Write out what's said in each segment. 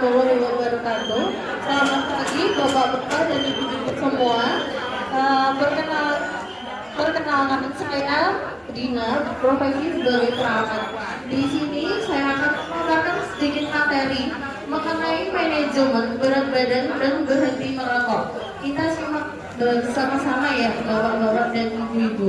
warahmatullahi wabarakatuh. Selamat pagi Bapak-bapak dan Ibu-ibu semua. Perkenalkan saya Dina, profesi sebagai perawat. Di sini saya akan mengatakan sedikit materi mengenai manajemen berat badan dan berhenti merokok. Kita simak bersama-sama ya, Bapak-bapak dan Ibu-ibu.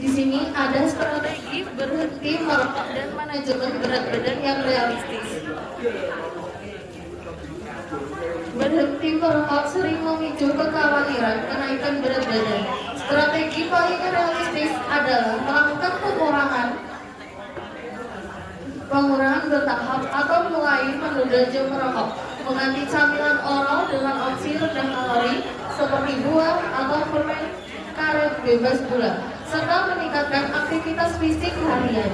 Di sini ada strategi berhenti merokok dan manajemen berat badan yang realistis. Berhenti merokok sering memicu kekhawatiran kenaikan berat badan. Strategi paling realistis adalah melakukan pengurangan bertahap atau mulai menunda jam merokok, mengganti camilan oral dengan opsi rendah kalori seperti buah atau permen karet bebas gula, serta meningkatkan aktivitas fisik harian.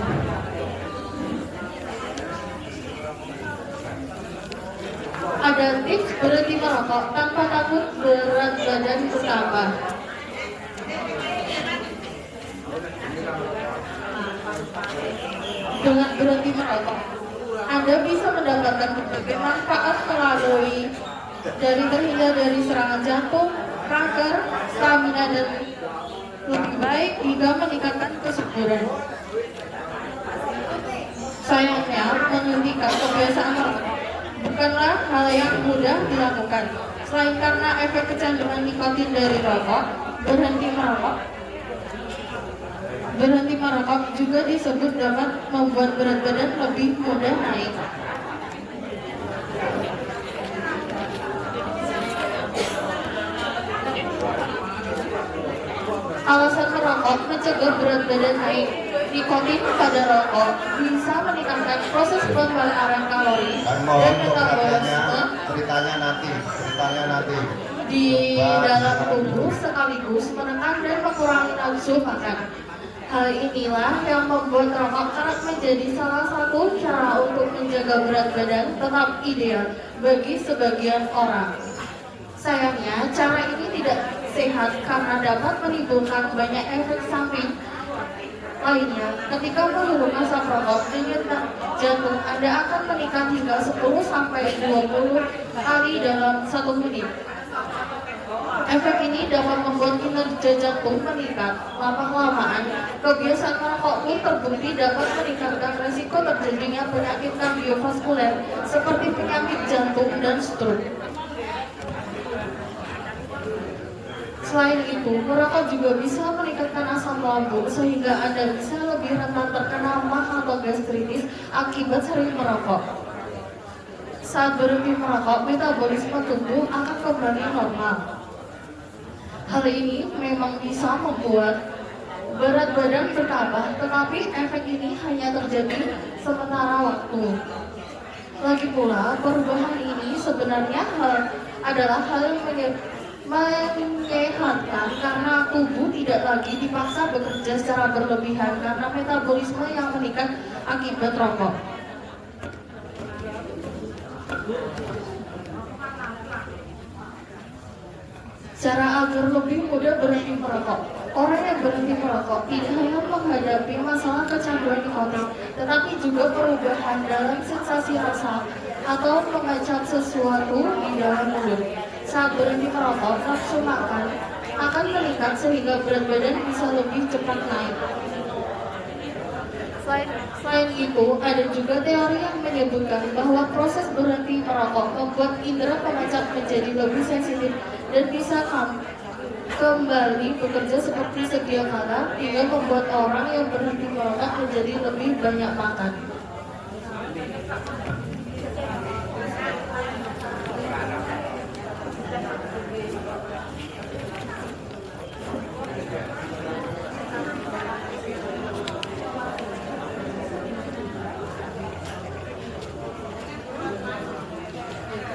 Ada tips berhenti merokok tanpa takut berat badan bertambah. Dengan berhenti merokok, Anda bisa mendapatkan berbagai manfaat melalui dari terhindar dari serangan jantung, kanker, stamina, dan lebih baik hingga meningkatkan kesuburan. Sayangnya, menghentikan kebiasaan merokok bukanlah hal yang mudah dilakukan. Selain karena efek kecanduan nikotin dari rokok, berhenti merokok juga disebut dapat membuat berat badan lebih mudah naik. Alasan merokok mencegah berat badan naik. Nikotin pada rokok bisa meningkatkan proses pembakaran kalori dan metabolisme di dalam tubuh, sekaligus menekan dan mengurangi nafsu makan. Hal inilah yang membuat rokok kerap menjadi salah satu cara untuk menjaga berat badan tetap ideal bagi sebagian orang. Sayangnya, cara ini tidak sehat karena dapat menimbulkan banyak efek samping lainnya. Ketika menghirup asap rokok, denyut jantung Anda akan meningkat hingga 10-20 kali dalam 1 menit. Efek ini dapat membuat kinerja jantung meningkat. Lama-kelamaan, kebiasaan merokok pun terbukti dapat meningkatkan risiko terjadinya penyakit kardiovaskuler seperti penyakit jantung dan stroke. Selain itu, merokok juga bisa meningkatkan asam lambung sehingga Anda bisa lebih rentan terkena mah atau gastritis akibat sering merokok. Saat berhenti merokok, metabolisme tubuh akan kembali normal. Hal ini memang bisa membuat berat badan bertambah, tetapi efek ini hanya terjadi sementara waktu. Lagi pula, perubahan ini sebenarnya adalah hal yang menyehatkan karena tubuh tidak lagi dipaksa bekerja secara berlebihan karena metabolisme yang meningkat akibat rokok. Cara agar lebih mudah berhenti merokok. Orang yang berhenti merokok tidak hanya menghadapi masalah kecanduan nikotin, tetapi juga perubahan dalam sensasi rasa atau mengecap sesuatu di dalam mulut. Saat berhenti merokok, nafsu makan akan meningkat sehingga berat badan bisa lebih cepat naik. Selain itu, ada juga teori yang menyebutkan bahwa proses berhenti merokok membuat indera pemancar menjadi lebih sensitif dan bisa kembali bekerja seperti sedia kala, hingga membuat orang yang berhenti merokok menjadi lebih banyak makan.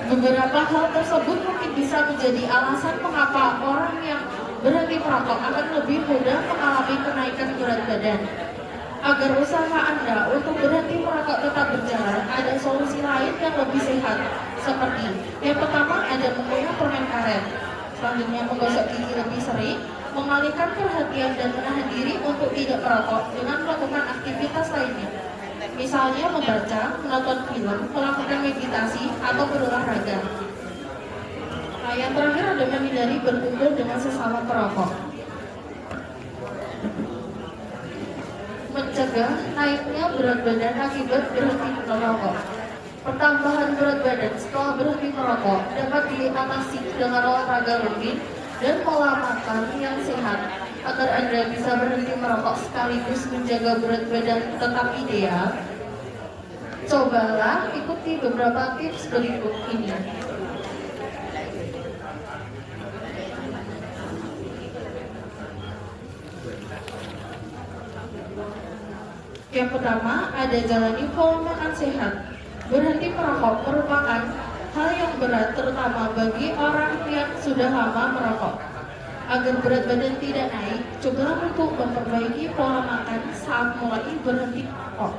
Beberapa hal tersebut mungkin bisa menjadi alasan mengapa orang yang berhenti merokok akan lebih mudah mengalami kenaikan berat badan. Agar usaha Anda untuk berhenti merokok tetap berjalan, ada solusi lain yang lebih sehat. Seperti, yang pertama ada menggunakan permen karet. Selanjutnya menggosok gigi lebih sering, mengalihkan perhatian dan menahan diri untuk tidak merokok dengan melakukan aktivitas lainnya. misalnya membaca, menonton film, melakukan meditasi, atau berolahraga. Nah, yang terakhir ada menghindari berkumpul dengan sesama perokok. Mencegah naiknya berat badan akibat berhenti merokok. Pertambahan berat badan setelah berhenti merokok dapat diatasi dengan olahraga rutin dan pola makan yang sehat agar Anda bisa berhenti merokok sekaligus menjaga berat badan tetap ideal. Cobalah ikuti beberapa tips berikut ini. Yang pertama, ada jalani pola makan sehat. Berhenti merokok merupakan hal yang berat terutama bagi orang yang sudah lama merokok. Agar berat badan tidak naik, cobalah untuk memperbaiki pola makan saat mulai berhenti merokok.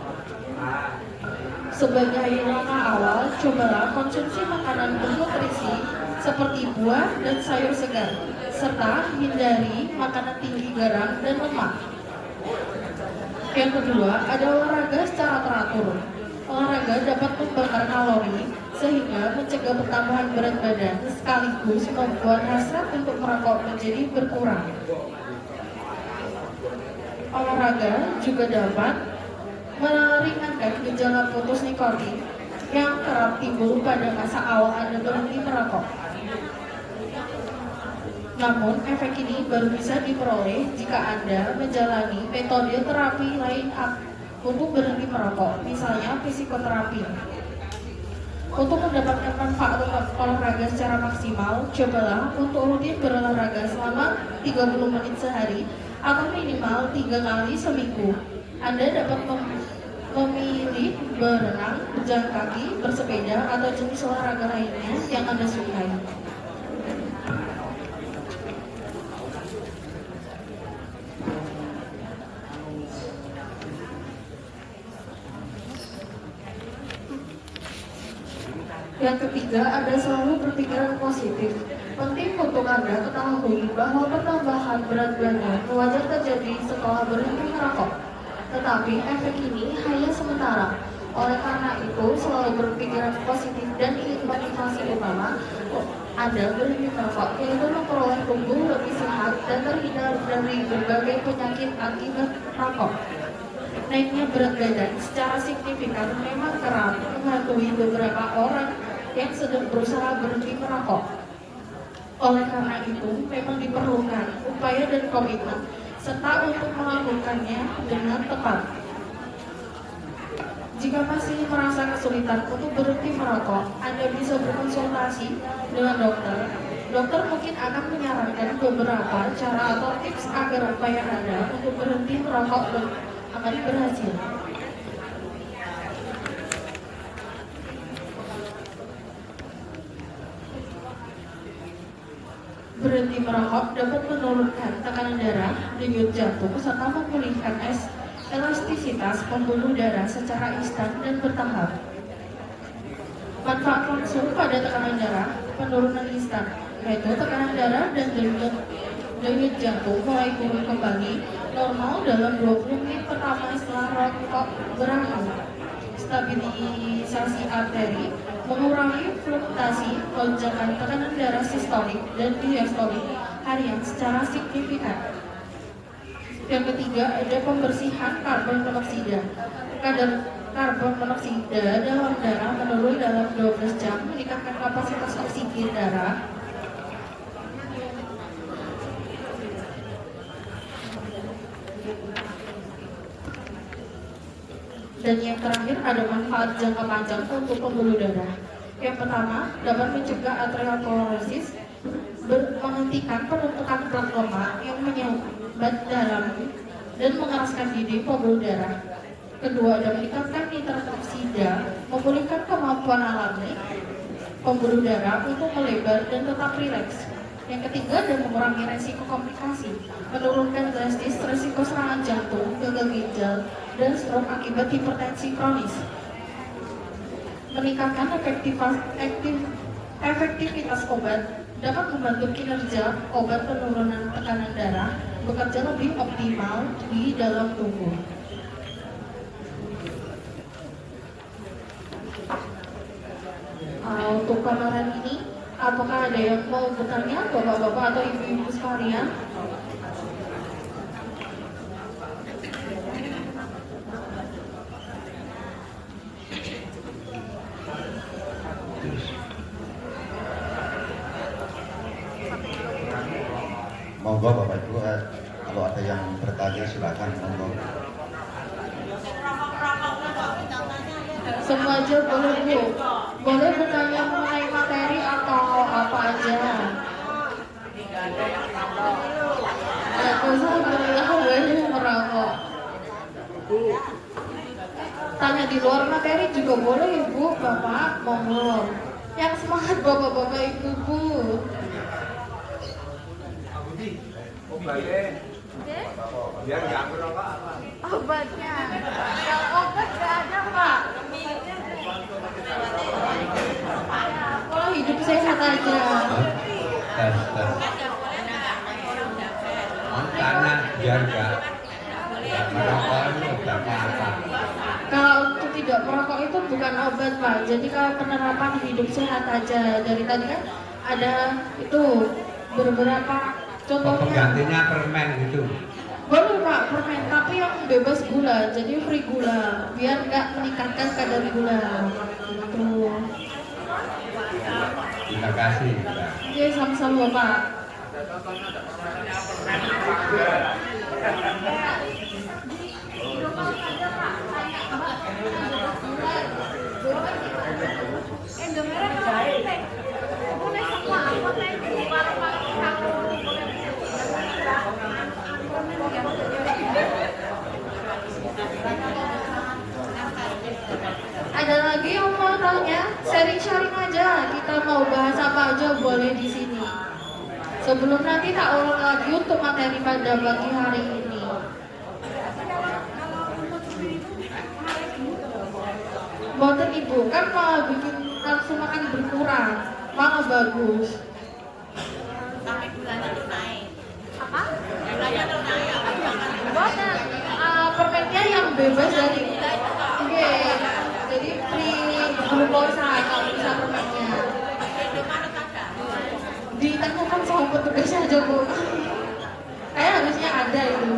Sebagai langkah awal, cobalah konsumsi makanan bernutrisi seperti buah dan sayur segar, serta hindari makanan tinggi garam dan lemak. Yang kedua, ada olahraga secara teratur. Olahraga dapat membakar kalori sehingga mencegah pertambahan berat badan sekaligus membuat hasrat untuk merokok menjadi berkurang. Olahraga juga dapat meringankan gejala putus nikotin yang kerap timbul pada masa awal Anda berhenti merokok. Namun, efek ini baru bisa diperoleh jika Anda menjalani metode terapi lain untuk berhenti merokok, misalnya psikoterapi. Untuk mendapatkan manfaat olahraga secara maksimal, cobalah untuk rutin berolahraga selama 30 menit sehari atau minimal 3 kali seminggu. Anda dapat memilih berenang, berjalan kaki, bersepeda, atau jenis olahraga lainnya yang Anda sukai. Yang ketiga, ada selalu berpikiran positif. Penting untuk Anda ketahui bahwa pertambahan berat badan wajar terjadi setelah berhenti merokok. Tetapi efek ini hanya sementara. Oleh karena itu, selalu berpikiran positif dan ingin motivasi utama Anda berhenti merokok, yaitu memperoleh tubuh lebih sehat dan terhindar dari berbagai penyakit akibat merokok. Naiknya berat badan secara signifikan memang kerap menghantui beberapa orang yang sedang berusaha berhenti merokok. Oleh karena itu, memang diperlukan upaya dan komitmen serta untuk melakukannya dengan tepat. Jika masih merasa kesulitan untuk berhenti merokok, Anda bisa berkonsultasi dengan dokter. Dokter mungkin akan menyarankan beberapa cara atau tips agar upaya Anda untuk berhenti merokok akan berhasil. Berhenti merokok dapat menurunkan tekanan darah, denyut jantung, serta memulihkan elastisitas pembuluh darah secara instan dan bertahap. Manfaat langsung pada tekanan darah, penurunan instan, yaitu tekanan darah dan denyut jantung mulai turun kembali normal dalam 20 menit pertama setelah rokok berakhir. Stabilisasi arteri, mengurangi fluktuasi lonjakan tekanan darah sistolik dan diastolik harian secara signifikan. Yang ketiga, ada pembersihan karbon monoksida. Kadar karbon monoksida dalam darah menurun dalam 12 jam, meningkatkan kapasitas oksigen darah. Dan yang terakhir, ada manfaat jangka panjang untuk pembuluh darah. Yang pertama, dapat mencegah arteriosklerosis, menghentikan penumpukan plak lemak yang menyumbat dalam dan mengeraskan dinding pembuluh darah. Kedua, ada meningkatkan nitrat oksida, memulihkan kemampuan alami pembuluh darah untuk melebar dan tetap rileks. Yang ketiga, dan mengurangi resiko komplikasi, menurunkan drastis resiko serangan jantung, gagal ginjal, dan stroke akibat hipertensi kronis. Meningkatkan efektivitas obat, dapat membantu kinerja obat penurunan tekanan darah bekerja lebih optimal di dalam tubuh. untuk pameran ini. Apakah ada yang mau bertanya, bapak-bapak atau ibu-ibu sekalian? Monggo Bapak Ibu, kalau ada yang bertanya silakan monggo. Semua aja boleh Bu. Boleh bertanya mengenai materi atau apa aja. Alhamdulillah banyak merokok. Tanya di luar materi juga boleh Ibu, Bapak, monggo. Yang semangat bapak-bapak ibu-ibu. Biar nggak merokok apa? Obatnya, kalau obat nggak ada Pak. Kalau hidup sehat aja. Tes. Makanya biar nggak merokok itu nggak apa-apa. Kalau untuk tidak merokok itu bukan obat Pak. Jadi kalau penerapan hidup sehat aja. Dari tadi kan ada itu beberapa contohnya. Penggantinya permen gitu. Boleh Pak, permen, tapi yang bebas gula, jadi free gula, biar nggak meningkatkan kadar gula. Gitu. Terima kasih. Oke, sama-sama Pak. Ada lagi yang mau tanya? Sharing-sharing aja. Kita mau bahas apa aja boleh di sini. Sebelum nanti tak ulang lagi untuk materi pada pagi hari ini. Boten Ibu, kan malah bikin nafsu makan berkurang, malah bagus. Tapi gulanya tuh naik. Apa? Gulanya tuh naik. Boten, permennya yang bebas dari oke, jadi free glukosa kalau bisa permennya. Ditanyakan sama petugasnya aja Bu. Kayak harusnya ada itu.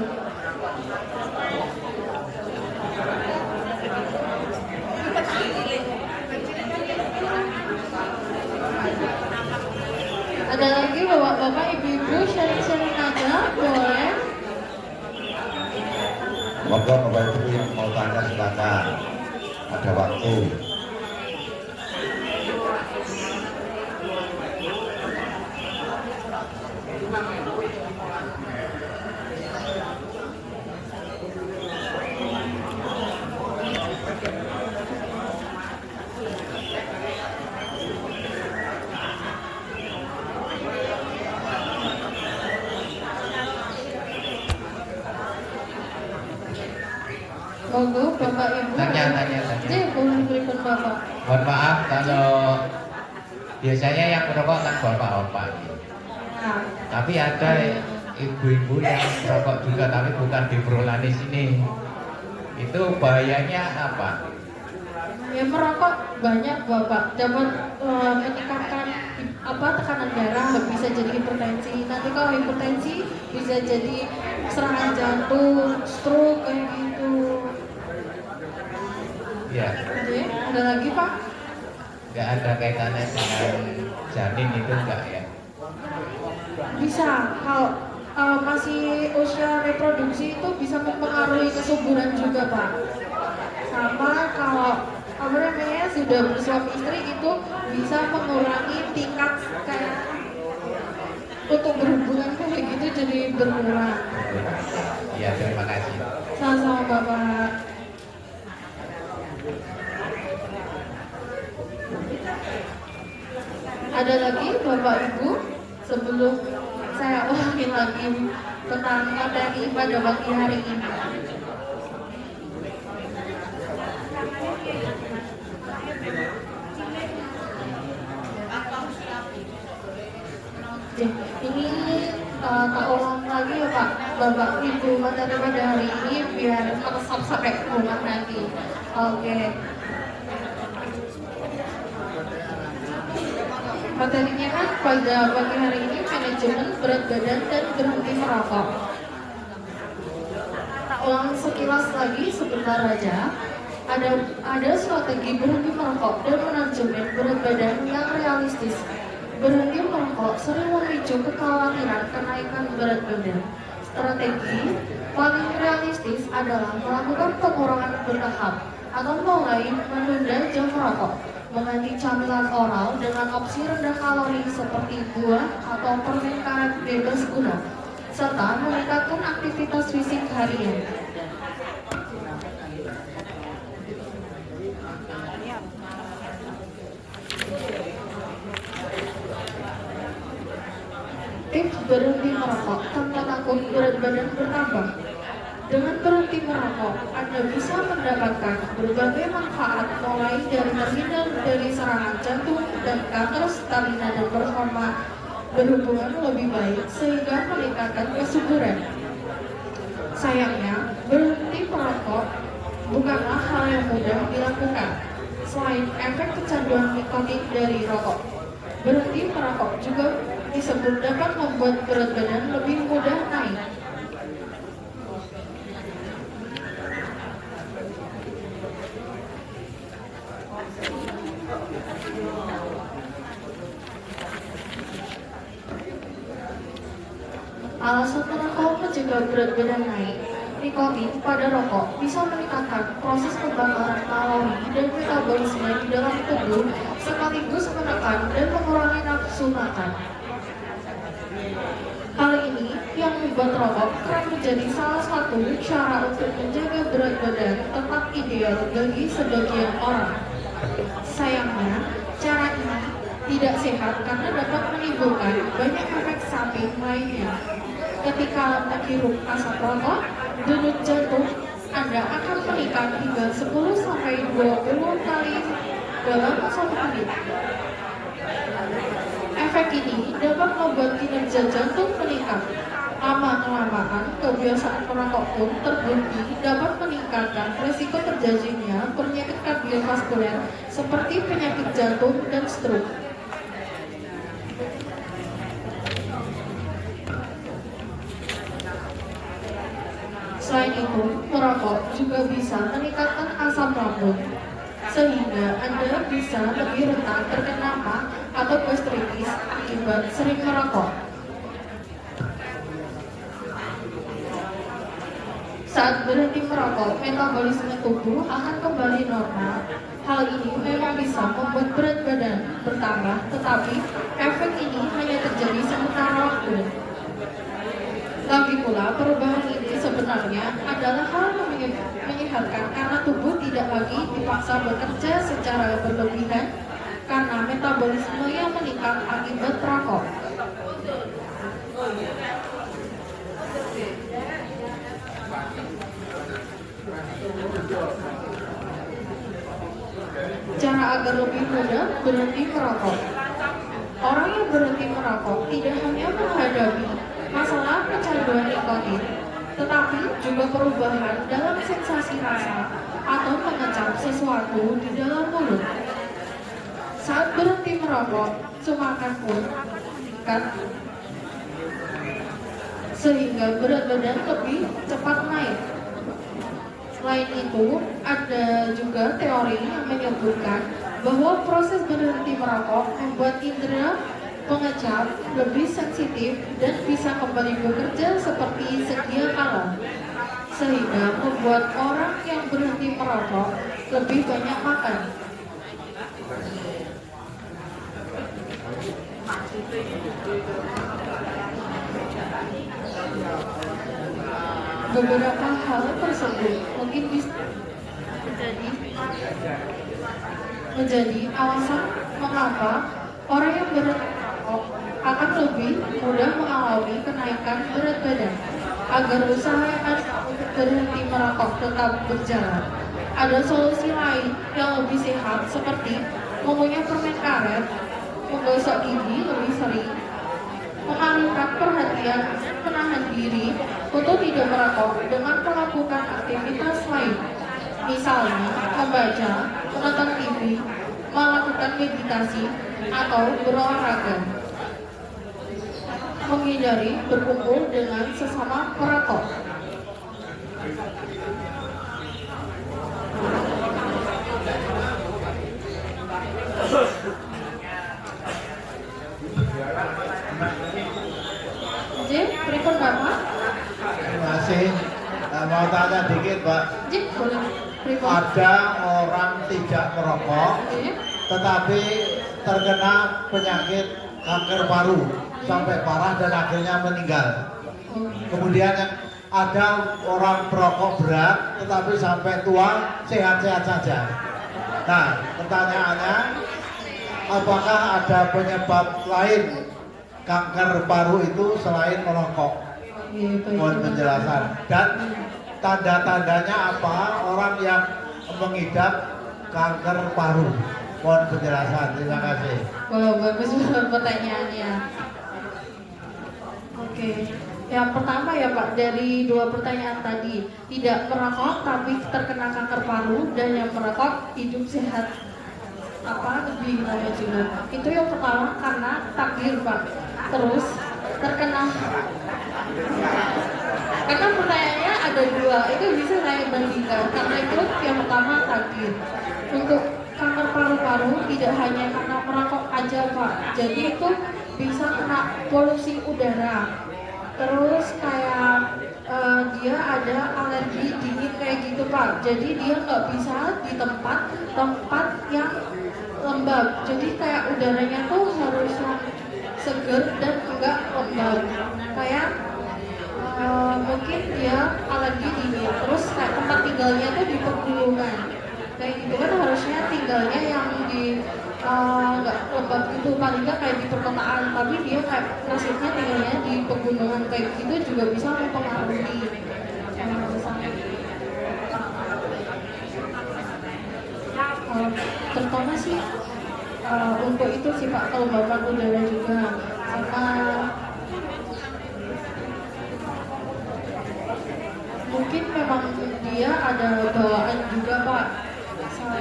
Ada lagi bapak-bapak, ibu-ibu sharing-sharing aja, boleh? Monggo Bapak Ibu yang mau tanya silakan. Ada waktu. Monggo Bapak Ibu. Tanya. Jadi boleh berikan Bapak. Mohon maaf kalau biasanya yang merokok kan bapak-bapak. Nah, Tapi ada ibu-ibu yang merokok juga tapi bukan di Prolani sini. Itu bahayanya apa? ya merokok banyak Bapak dapat meningkatkan tekanan darah, bisa jadi hipertensi. Nanti kalau hipertensi bisa jadi serangan jantung, stroke kayak gitu. Ya, Oke, ada lagi Pak? nggak ada kaitannya dengan janin itu enggak ya? Bisa, kalau masih usia reproduksi itu bisa mempengaruhi kesuburan juga Pak. Sama kalau sudah bersuami istri itu bisa mengurangi tingkat kayak untuk berhubungan kayak gitu jadi berkurang. Iya, terima kasih. Sama-sama Bapak. Ada lagi Bapak Ibu sebelum saya ulangi lagi tentang materi pada pagi hari ini. Ini tak ulang lagi ya Pak, Bapak Ibu materi pada hari ini biar meresap sampai ke rumah nanti. Oke. Materinya kan pada pagi hari ini manajemen berat badan dan berhenti merokok. Ulang sekilas lagi sebentar aja. Ada strategi berhenti merokok dan manajemen berat badan yang realistis. Berhenti merokok sering memicu kekhawatiran kenaikan berat badan. Strategi paling realistis adalah melakukan pengurangan bertahap atau mulai menunda jam merokok, mengganti camilan oral dengan opsi rendah kalori seperti buah atau permen karet bebas gula, serta meningkatkan aktivitas fisik harian. Tips berhenti merokok tanpa takut berat badan bertambah. Dengan berhenti merokok, Anda bisa mendapatkan berbagai manfaat mulai dari terhindar dari serangan jantung dan kanker, stamina dan performa berhubungan lebih baik sehingga meningkatkan kesuburan. Sayangnya, berhenti merokok bukanlah hal yang mudah dilakukan. Selain efek kecanduan nikotin dari rokok, berhenti merokok juga disebut dapat membuat berat badan lebih mudah naik. Alasan merokok mencegah berat badan naik. Nikotin pada rokok bisa meningkatkan proses pembakaran kalori dan metabolisme di dalam tubuh sekaligus menekan dan mengurangi nafsu makan. Hal ini yang membuat rokok kerap menjadi salah satu cara untuk menjaga berat badan tetap ideal bagi sebagian orang. Sayangnya, cara ini tidak sehat karena dapat menimbulkan banyak efek samping lainnya. Ketika menghirup asap rokok, denyut jantung Anda akan meningkat hingga 10-20 kali dalam 1 menit. Efek ini dapat membuat kinerja jantung meningkat. Lama-kelamaan, kebiasaan merokok pun terbukti dapat meningkatkan risiko terjadinya penyakit kardiovaskuler seperti penyakit jantung dan stroke. Selain itu, merokok juga bisa meningkatkan asam lambung, sehingga Anda bisa lebih rentan terkena MA atau gastritis akibat sering merokok. Saat berhenti merokok, metabolisme tubuh akan kembali normal. Hal ini memang bisa membuat berat badan bertambah, tetapi efek ini hanya terjadi sementara waktu. Lagi pula, perubahan ini sebenarnya adalah hal yang menyehatkan karena tubuh tidak lagi dipaksa bekerja secara berlebihan karena metabolisme yang meningkat akibat rokok. Cara agar lebih mudah berhenti merokok. Orang yang berhenti merokok tidak hanya menghadapi masalah kecanduan nikotin, tetapi juga perubahan dalam sensasi rasa atau mengecap sesuatu di dalam mulut. Saat berhenti merokok, makan pun meningkat sehingga berat badan lebih cepat naik. Selain itu, ada juga teori yang menyebutkan bahwa proses berhenti merokok membuat indera pengecap lebih sensitif dan bisa kembali bekerja seperti sedia kala, sehingga membuat orang yang berhenti merokok lebih banyak makan. Beberapa hal tersebut mungkin bisa menjadi alasan mengapa orang yang berhenti merokok akan lebih mudah mengalami kenaikan berat badan. Agar usaha untuk berhenti merokok tetap berjalan, ada solusi lain yang lebih sehat seperti mengunyah permen karet, menggosok gigi lebih sering, mengalihkan perhatian dan menahan diri untuk tidak merokok dengan melakukan aktivitas lain, misalnya membaca, menonton TV, melakukan meditasi atau berolahraga. Menghindari berkumpul dengan sesama perokok. J, berikut Bapak. Terima kasih. Mau tanya dikit, Pak. J, boleh. Berikut. Ada orang tidak merokok, Oke. tetapi terkena penyakit kanker paru sampai parah dan akhirnya meninggal. Kemudian ada orang perokok berat, tetapi sampai tua sehat-sehat saja. Nah, pertanyaannya, apakah ada penyebab lain kanker paru itu selain merokok? Iya, baik. Mohon penjelasan. Dan tanda-tandanya apa orang yang mengidap kanker paru? Mohon penjelasan. Terima kasih. Wah, bagus banget pertanyaannya. Oke, yang pertama ya Pak, dari dua pertanyaan tadi, tidak merokok tapi terkena kanker paru, dan yang merokok hidup sehat lebih lama juga. Itu yang pertama karena takdir Pak. Terus terkena, karena pertanyaannya ada dua, itu bisa saya bandingkan. Karena itu yang pertama takdir. Untuk kanker paru-paru tidak hanya karena merokok aja Pak, jadi itu bisa kena polusi udara. Terus kayak dia ada alergi dingin kayak gitu Pak, jadi dia nggak bisa di tempat yang lembab. Jadi kayak udaranya tuh harus yang seger dan enggak lembab. Kayak mungkin dia alergi dingin, terus kayak tempat tinggalnya tuh di pegunungan. Kayak gitu kan harusnya tinggalnya yang di nggak lembab gitu, paling nggak kayak di perkotaan, tapi dia kayak nasibnya tinggalnya di pegunungan kayak gitu juga bisa mempengaruhi. Terutama sih untuk itu sih Pak, kalau bapak udara juga sama mungkin memang dia ada bawaan juga Pak, sama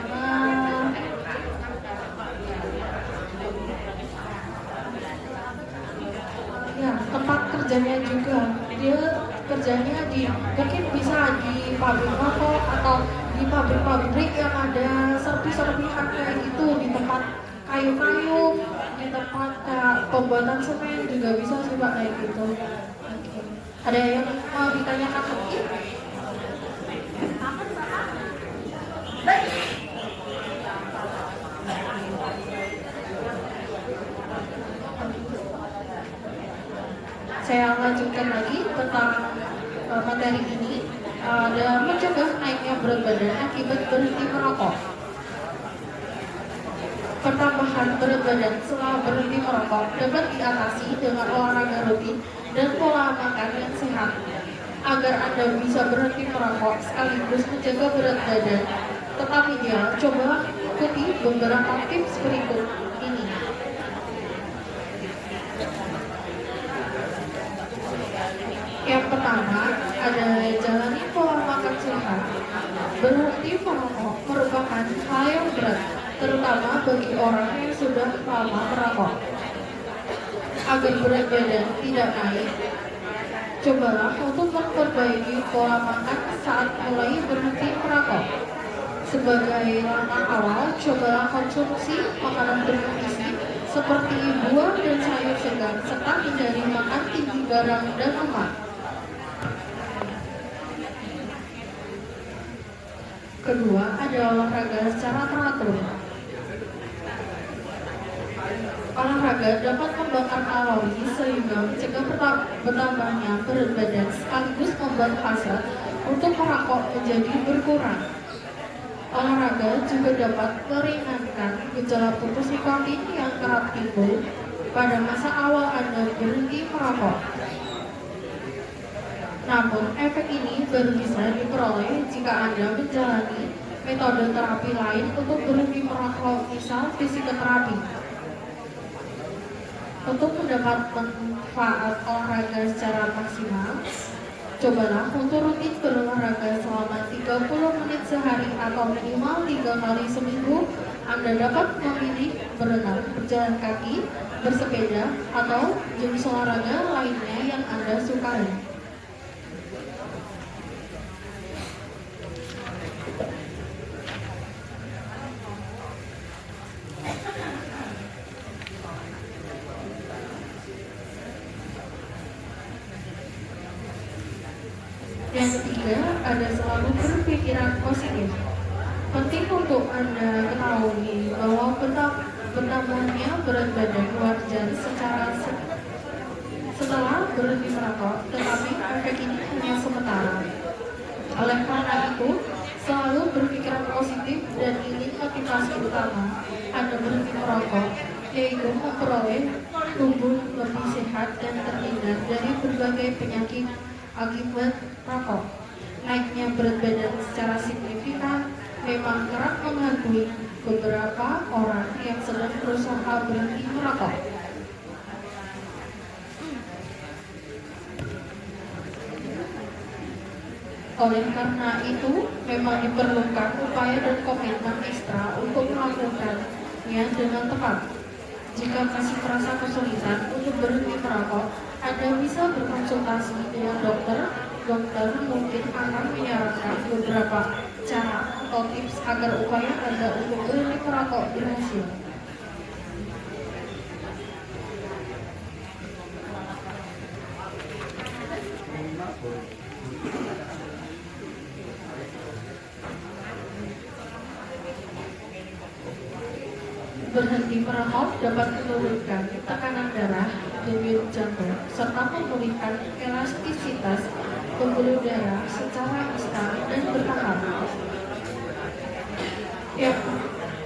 ya tempat kerjanya juga. Dia kerjanya di mungkin bisa di pabrik rokok atau di pabrik-pabrik yang ada servis-servisan kayak gitu, di tempat kayu-kayu, di tempat pembuatan semen juga bisa sih Pak kayak gitu. Oke. Ada yang mau ditanyakan lagi? Saya lanjutkan lagi tentang materi ini. Dan mencegah naiknya berat badan akibat berhenti merokok. Pertambahan berat badan setelah berhenti merokok dapat diatasi dengan olahraga rutin dan pola makan yang sehat. Agar Anda bisa berhenti merokok sekaligus menjaga berat badan tetap ideal, coba ikuti beberapa tips berikut ini. Yang pertama, ada jalani pola makan sehat. Berhenti merokok merupakan hal yang berat, terutama bagi orang yang sudah lama merokok. Agar berat badan tidak naik, cobalah untuk memperbaiki pola makan saat mulai berhenti merokok. Sebagai langkah awal, cobalah konsumsi makanan bergizi seperti buah dan sayur segar, serta hindari makan tinggi garam dan lemak. Kedua, ada olahraga secara teratur. Olahraga dapat membakar kalori sehingga mencegah bertambahnya berat badan sekaligus membuat hasrat untuk merokok menjadi berkurang. Olahraga juga dapat meringankan gejala putus nikotin yang kerap timbul pada masa awal Anda berhenti merokok. Namun, efek ini baru bisa diperoleh jika Anda menjalani metode terapi lain untuk berhenti merokok, misal fisikoterapi. Untuk mendapat manfaat olahraga secara maksimal, cobalah untuk rutin berolahraga selama 30 menit sehari atau minimal 3 kali seminggu Anda dapat memilih berenang, berjalan kaki, bersepeda, atau jenis olahraga lainnya yang Anda sukai. Yang ketiga, ada selalu berpikiran positif. Penting untuk Anda ketahui bahwa bertambahnya berat badan wajar setelah berhenti merokok, tetapi efek ini hanya sementara. Oleh karena itu, selalu berpikiran positif dan ini motivasi utama Anda berhenti merokok, yaitu memperoleh tubuh lebih sehat dan terhindar dari berbagai penyakit akibat rokok. Naiknya berat badan secara signifikan memang kerap menghantui beberapa orang yang sedang berusaha berhenti merokok. Oleh karena itu, memang diperlukan upaya dan komitmen ekstra untuk melakukannya dengan tepat. Jika masih merasa kesulitan untuk berhenti merokok, Anda bisa berkonsultasi dengan dokter. Dokter mungkin akan menyarankan beberapa cara atau tips agar upaya Anda untuk berhenti merokok berhasil. Berhenti merokok dapat menurunkan tekanan darah, denyut jantung, serta memulihkan elastisitas pembuluh darah secara instan dan bertahap.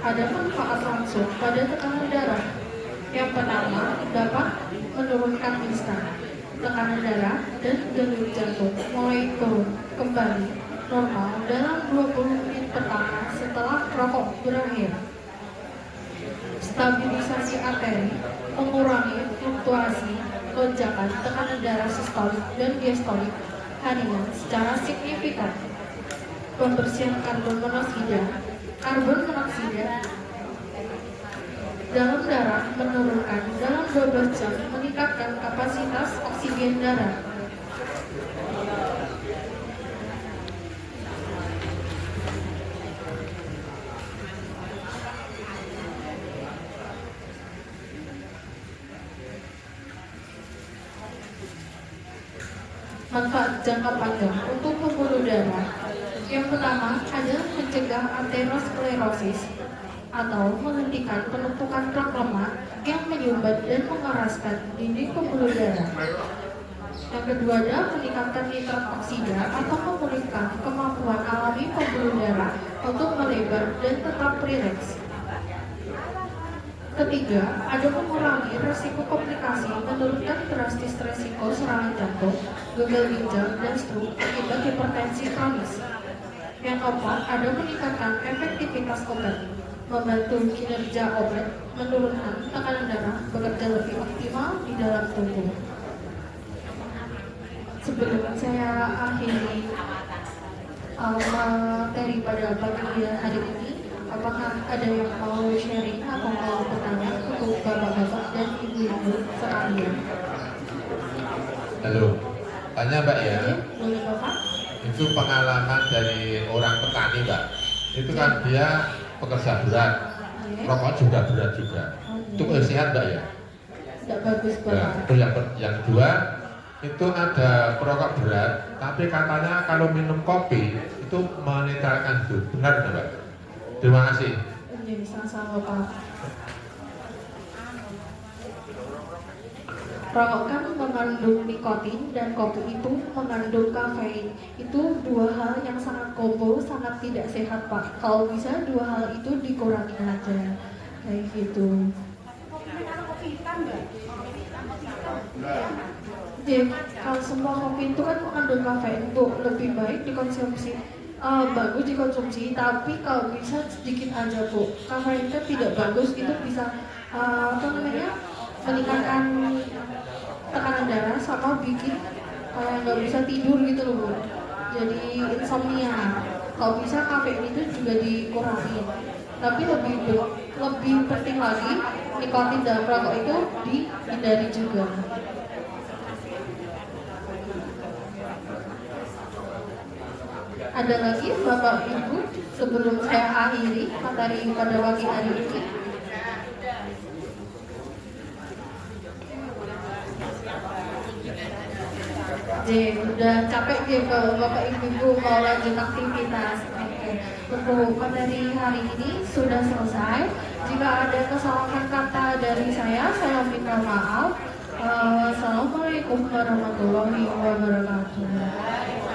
Ada manfaat langsung pada tekanan darah. Yang pertama, dapat menurunkan instan tekanan darah dan denyut jantung mulai turun kembali normal dalam 20 menit pertama setelah rokok berakhir. Stabilisasi arteri, mengurangi fluktuasi lonjakan tekanan darah sistolik dan diastolik harian secara signifikan. Pembersihan karbon monoksida dalam darah menurunkan dalam 12 jam, meningkatkan kapasitas oksigen darah. Manfaat jangka panjang untuk pembuluh darah. Yang pertama adalah mencegah aterosklerosis atau menghentikan penumpukan plak lemak yang menyumbat dan mengeraskan dinding pembuluh darah. Yang kedua adalah meningkatkan nitrat oksida atau memulihkan kemampuan alami pembuluh darah untuk melebar dan tetap rileks. Ketiga, ada mengurangi resiko komplikasi, menurunkan drastis resiko serangan jantung, gagal ginjal, dan stroke akibat hipertensi kronis. Yang keempat, ada meningkatkan efektivitas obat, membantu kinerja obat, menurunkan tekanan darah, bekerja lebih optimal di dalam tubuh. Sebelum saya akhiri materi pada pagi hari ini, apakah ada yang mau sharing atau mau bertanya untuk bapak-bapak dan ibu-ibu sekalian? Halo, tanya Mbak ya. Boleh Bapak? Itu pengalaman dari orang petani Mbak. Itu kan dia pekerja berat, rokok juga berat juga. Itu sehat Mbak ya? Tidak bagus Ya, Bapak. terus yang kedua, itu ada perokok berat, tapi katanya kalau minum kopi itu menetralkan itu. Benar tidak Mbak? Terima kasih. Jadi sama-sama Pak. Rokok kan mengandung nikotin dan kopi itu mengandung kafein. Itu dua hal yang sangat combo, sangat tidak sehat Pak. Kalau bisa dua hal itu dikurangi aja, kayak gitu. Kopi hitam nggak? Jadi kalau semua kopi itu kan mengandung kafein, tuh lebih baik dikonsumsi. Bagus dikonsumsi, tapi kalau bisa sedikit aja Bu. Kafein itu tidak bagus, itu bisa meningkatkan tekanan darah sama bikin nggak bisa tidur gitu loh Bu. Jadi insomnia. Kalau bisa kafein itu juga dikurangi. Tapi lebih penting lagi, nikotin dalam rokok itu dihindari juga. Ada lagi Bapak Ibu sebelum saya akhiri materi pada pagi hari ini? Udah capek gitu Bapak Ibu mau lanjut aktivitas. Oke. Untuk materi hari ini sudah selesai. Jika ada kesalahan kata dari saya minta maaf. Wassalamualaikum warahmatullahi wabarakatuh.